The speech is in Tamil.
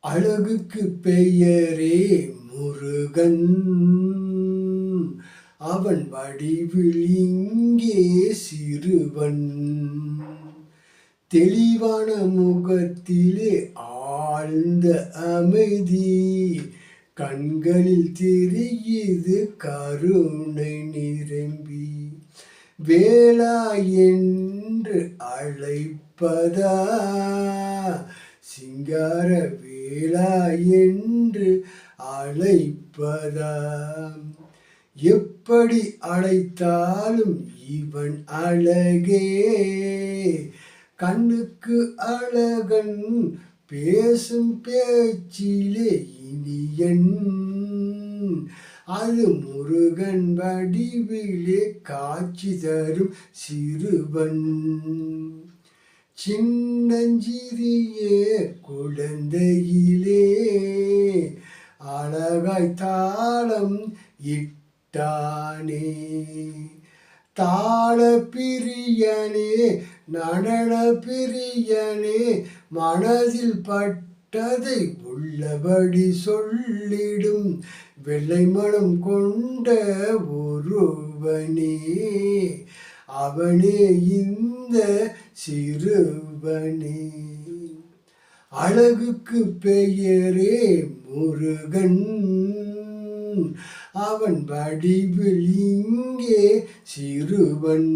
அழகுக்கு பெயரே முருகன், அவன் வடிவில் இங்கே சிறுவன். தெளிவான முகத்திலே ஆழ்ந்த அமைதி, கண்களில் தெரியுது கருணை நிரம்பி. வேளா என்று அழைப்பதா, சிங்கார வேளா என்று அழைப்பதா. எப்படி அழைத்தாலும் இவன் அழகே, கண்ணுக்கு அழகன், பேசும் பேச்சிலே இனியன். அது முருகன் வடிவிலே காட்சி தரும் சிறுவன். சின்னஞ்சிறிய குழந்தையிலே அழகாய் தாளம் இட்டானே. தாள பிரியனே, நடன பிரியனே, மனதில் பட்டதை உள்ளபடி சொல்லிடும் வெள்ளை மனம் கொண்ட ஒருவனே, அவனே இந்த சிறுவனே. அழகுக்கு பெயரே முருகன், அவன் வடிவில் இங்கே சிறுவன்.